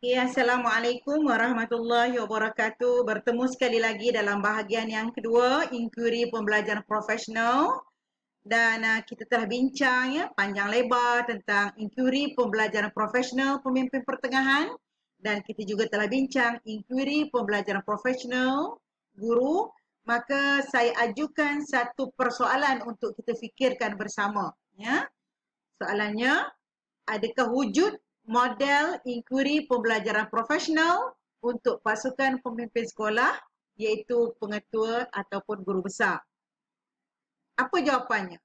Ya, Assalamualaikum warahmatullahi wabarakatuh. Bertemu sekali lagi dalam bahagian yang kedua, inquiry pembelajaran profesional. Dan kita telah bincang ya, panjang lebar tentang inquiry pembelajaran profesional pemimpin pertengahan. Dan kita juga telah bincang inquiry pembelajaran profesional guru. Maka saya ajukan satu persoalan untuk kita fikirkan bersama. Ya. Soalannya, adakah wujud model inquiry pembelajaran profesional untuk pasukan pemimpin sekolah iaitu pengetua ataupun guru besar? Apa jawapannya?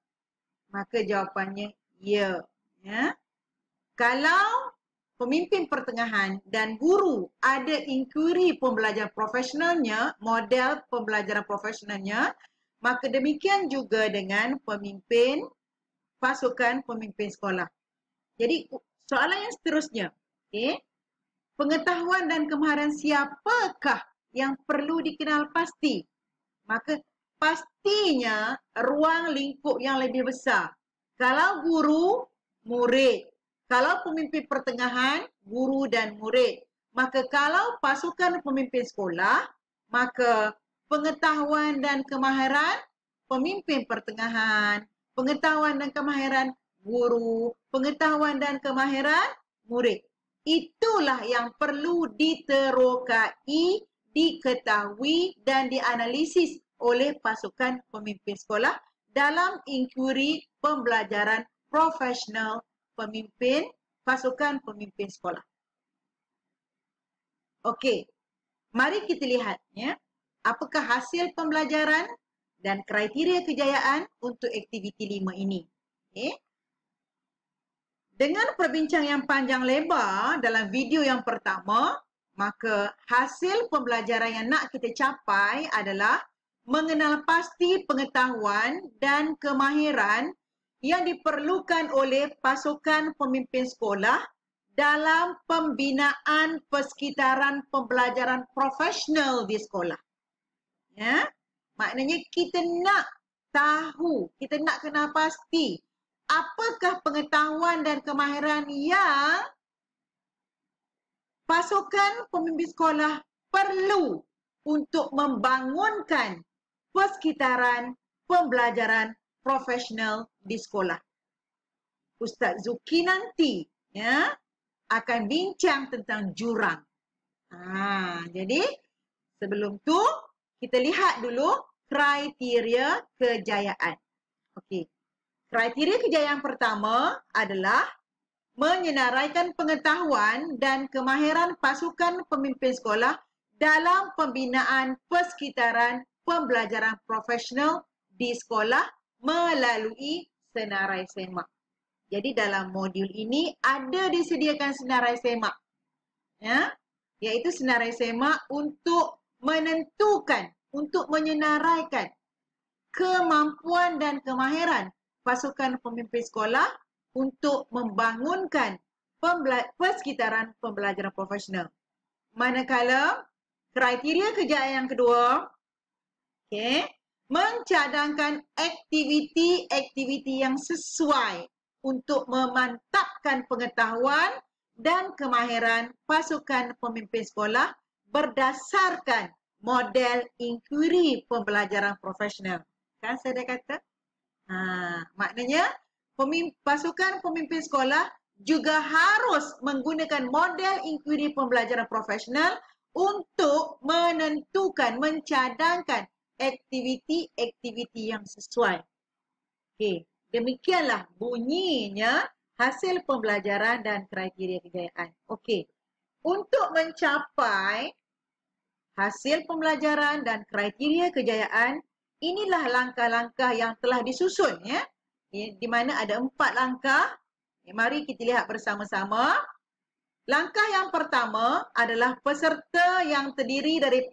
Maka jawapannya ya. Ya. Kalau pemimpin pertengahan dan guru ada inquiry pembelajaran profesionalnya, model pembelajaran profesionalnya, maka demikian juga dengan pemimpin pasukan pemimpin sekolah. Jadi soalan yang seterusnya, okay? Pengetahuan dan kemahiran siapakah yang perlu dikenal pasti? Maka pastinya ruang lingkup yang lebih besar. Kalau guru, murid. Kalau pemimpin pertengahan, guru dan murid. Maka kalau pasukan pemimpin sekolah, maka pengetahuan dan kemahiran pemimpin pertengahan, pengetahuan dan kemahiran guru, pengetahuan dan kemahiran murid. Itulah yang perlu diterokai, diketahui dan dianalisis oleh pasukan pemimpin sekolah dalam inquiry pembelajaran profesional pemimpin pasukan pemimpin sekolah. Okey, mari kita lihat ya, apakah hasil pembelajaran dan kriteria kejayaan untuk aktiviti 5 ini. Okay. Dengan perbincang yang panjang lebar dalam video yang pertama, maka hasil pembelajaran yang nak kita capai adalah mengenal pasti pengetahuan dan kemahiran yang diperlukan oleh pasukan pemimpin sekolah dalam pembinaan persekitaran pembelajaran profesional di sekolah. Ya, maknanya kita nak tahu, kita nak kenal pasti apakah pengetahuan dan kemahiran yang pasukan pemimpin sekolah perlu untuk membangunkan persekitaran pembelajaran profesional di sekolah. Ustaz Zuki nanti ya akan bincang tentang jurang. Jadi sebelum tu kita lihat dulu kriteria kejayaan. Okey. Kriteria kejayaan pertama adalah menyenaraikan pengetahuan dan kemahiran pasukan pemimpin sekolah dalam pembinaan persekitaran pembelajaran profesional di sekolah melalui senarai semak. Jadi dalam modul ini ada disediakan senarai semak. Ya, iaitu senarai semak untuk menentukan, untuk menyenaraikan kemampuan dan kemahiran pasukan pemimpin sekolah untuk membangunkan persekitaran pembelajaran profesional. Manakala kriteria kejayaan yang kedua, okay, mencadangkan aktiviti-aktiviti yang sesuai untuk memantapkan pengetahuan dan kemahiran pasukan pemimpin sekolah berdasarkan model inquiry pembelajaran profesional. Kan saya dah kata? Maknanya pasukan pemimpin sekolah juga harus menggunakan model inquiry pembelajaran profesional untuk menentukan, mencadangkan aktiviti-aktiviti yang sesuai. Okey, demikianlah bunyinya hasil pembelajaran dan kriteria kejayaan. Okey, untuk mencapai hasil pembelajaran dan kriteria kejayaan, inilah langkah-langkah yang telah disusun ya. Di mana ada 4 langkah. Mari kita lihat bersama-sama. Langkah yang pertama adalah peserta yang terdiri dari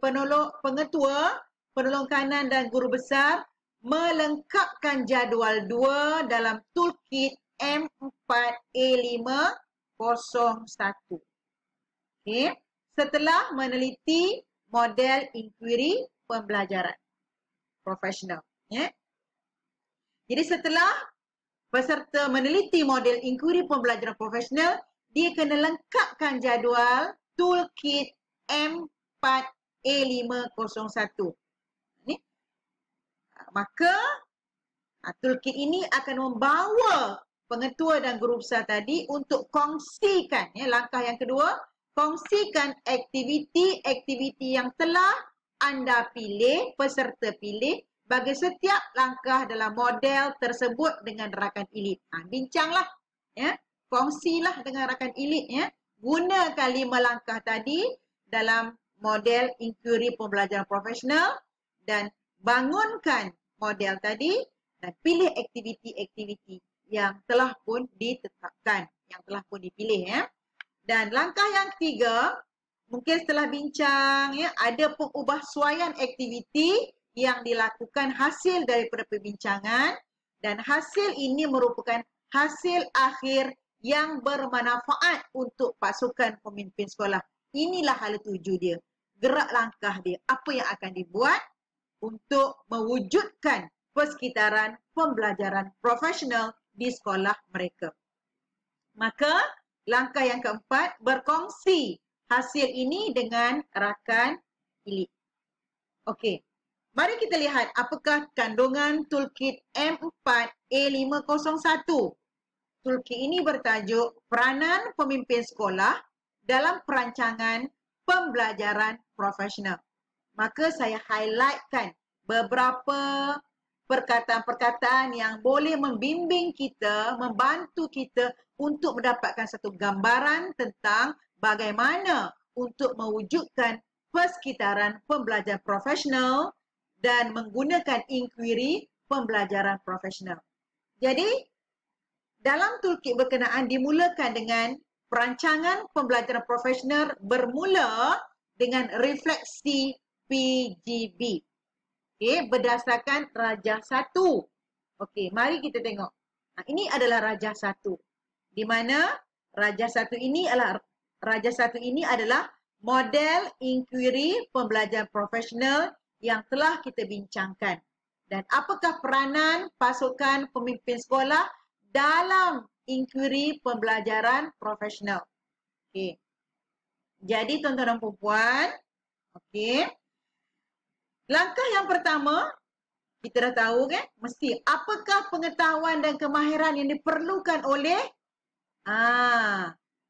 pengetua, penolong kanan dan guru besar melengkapkan jadual 2 dalam toolkit M4A501. Okay. Setelah meneliti model inquiry pembelajaran profesional. Ya. Jadi setelah peserta meneliti model inquiry pembelajaran profesional, dia kena lengkapkan jadual Toolkit M4A501. Ni. Maka toolkit ini akan membawa pengetua dan guru besar tadi untuk kongsikan, ya, langkah yang kedua, kongsikan aktiviti-aktiviti yang telah anda pilih, peserta pilih bagi setiap langkah dalam model tersebut dengan rakan elit. Bincanglah, ya, kongsilah dengan rakan elit, ya. Gunakan 5 langkah tadi dalam model inquiry pembelajaran profesional dan bangunkan model tadi dan pilih aktiviti-aktiviti yang telah pun ditetapkan, yang telah pun dipilih, ya. Dan langkah yang ketiga, mungkin setelah bincang, ya, ada pengubahsuaian aktiviti yang dilakukan hasil daripada perbincangan dan hasil ini merupakan hasil akhir yang bermanfaat untuk pasukan pemimpin sekolah. Inilah hala tuju dia, gerak langkah dia, apa yang akan dibuat untuk mewujudkan persekitaran pembelajaran profesional di sekolah mereka. Maka langkah yang keempat, berkongsi hasil ini dengan rakan elit. Okey, mari kita lihat apakah kandungan Toolkit M4A501. Toolkit ini bertajuk Peranan Pemimpin Sekolah dalam Perancangan Pembelajaran Profesional. Maka saya highlightkan beberapa perkataan-perkataan yang boleh membimbing kita, membantu kita untuk mendapatkan satu gambaran tentang bagaimana untuk mewujudkan persekitaran pembelajaran profesional dan menggunakan inquiry pembelajaran profesional. Jadi, dalam toolkit berkenaan dimulakan dengan perancangan pembelajaran profesional bermula dengan refleksi PGB. Okey, berdasarkan Rajah 1. Okey, mari kita tengok. Ini adalah Rajah 1. Di mana Rajah 1 ini adalah model inquiry pembelajaran profesional yang telah kita bincangkan. Dan apakah peranan pasukan pemimpin sekolah dalam inquiry pembelajaran profesional? Okey. Jadi tuan-tuan dan puan-puan, okey. Langkah yang pertama, kita dah tahu kan, mesti apakah pengetahuan dan kemahiran yang diperlukan oleh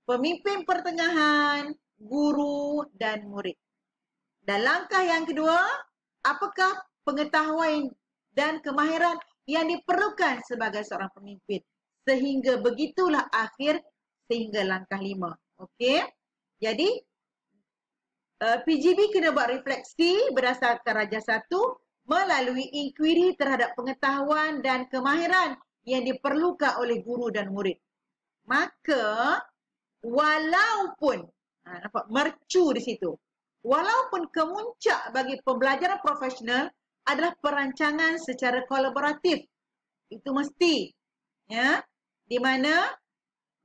pemimpin pertengahan, guru dan murid. Dan langkah yang kedua, apakah pengetahuan dan kemahiran yang diperlukan sebagai seorang pemimpin. Sehingga begitulah akhir sehingga langkah 5. Okey. Jadi PGB kena buat refleksi berdasarkan Rajah 1 melalui inquiry terhadap pengetahuan dan kemahiran yang diperlukan oleh guru dan murid. Maka walaupun nampak mercu di situ. Walaupun kemuncak bagi pembelajaran profesional adalah perancangan secara kolaboratif. Itu mesti, ya. Di mana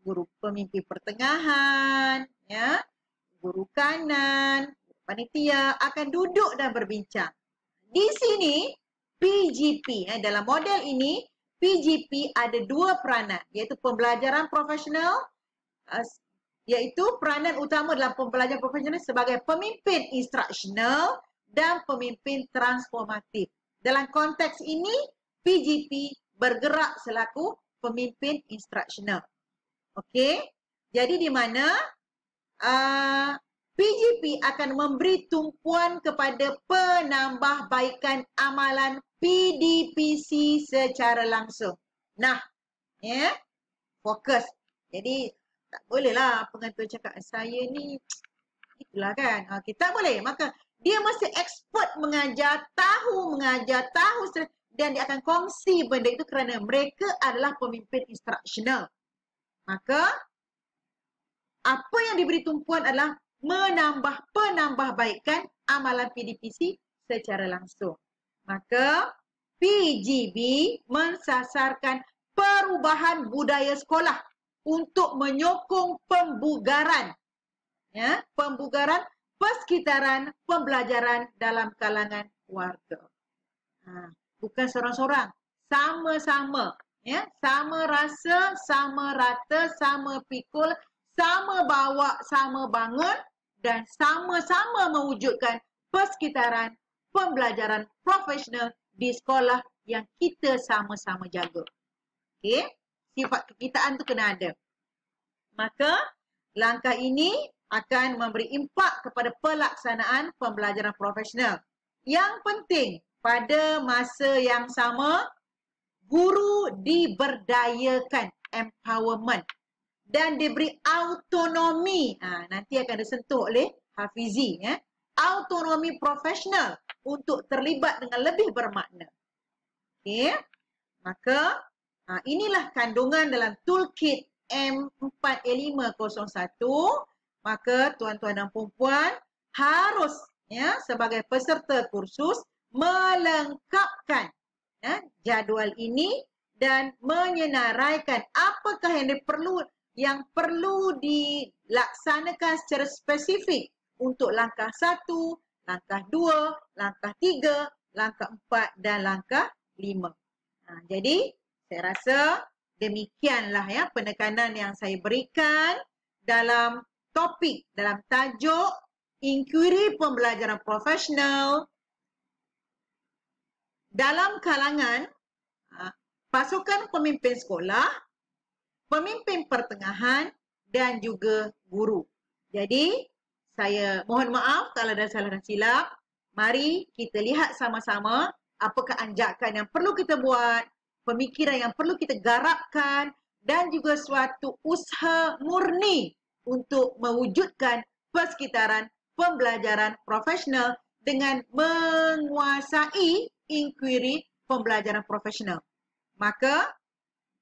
guru pemimpin pertengahan, ya, guru kanan, panitia akan duduk dan berbincang. Di sini PGP, dalam model ini PGP ada 2 peranan, iaitu pembelajaran profesional, iaitu peranan utama dalam pembelajaran profesional sebagai pemimpin instruksional dan pemimpin transformatif. Dalam konteks ini PGP bergerak selaku pemimpin instruksional. Okey, jadi di mana PGP akan memberi tumpuan kepada penambahbaikan amalan PDPC secara langsung. Nah, ya, fokus. Jadi tak bolehlah pengantar cakap saya ni itulah kan. Kita boleh. Maka dia mesti expert mengajar, tahu dan dia akan kongsi benda itu kerana mereka adalah pemimpin instruksional. Maka apa yang diberi tumpuan adalah penambahbaikan amalan PDPC secara langsung. Maka PGB mensasarkan perubahan budaya sekolah untuk menyokong pembugaran, ya, pembugaran persekitaran pembelajaran dalam kalangan warga. Bukan seorang-seorang, sama-sama, ya, sama rasa, sama rata, sama pikul, sama bawa, sama bangun dan sama-sama mewujudkan persekitaran pembelajaran profesional di sekolah yang kita sama-sama jaga. Okey, sifat kekitaan tu kena ada. Maka langkah ini akan memberi impak kepada pelaksanaan pembelajaran profesional. Yang penting, pada masa yang sama, guru diberdayakan, empowerment, dan diberi autonomi. Nanti akan disentuh oleh Hafizi. Autonomi profesional untuk terlibat dengan lebih bermakna. Okay. Maka inilah kandungan dalam toolkit M4A501. Maka tuan-tuan dan puan-puan harus sebagai peserta kursus melengkapkan jadual ini dan menyenaraikan apakah yang perlu dilaksanakan secara spesifik untuk langkah 1, langkah 2, langkah 3, langkah 4 dan langkah 5. Jadi saya rasa demikianlah penekanan yang saya berikan dalam topik, dalam tajuk inkuiri pembelajaran profesional dalam kalangan pasukan pemimpin sekolah, pemimpin pertengahan dan juga guru. Jadi, saya mohon maaf kalau ada salah dan silap. Mari kita lihat sama-sama apakah anjakan yang perlu kita buat, pemikiran yang perlu kita garapkan dan juga suatu usaha murni untuk mewujudkan persekitaran pembelajaran profesional dengan menguasai inkuiri pembelajaran profesional. Maka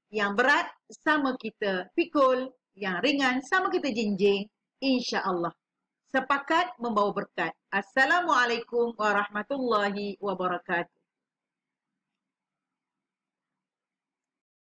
yang berat sama kita pikul, yang ringan sama kita jinjing, insya-Allah. Sepakat membawa berkat. Assalamualaikum warahmatullahi wabarakatuh.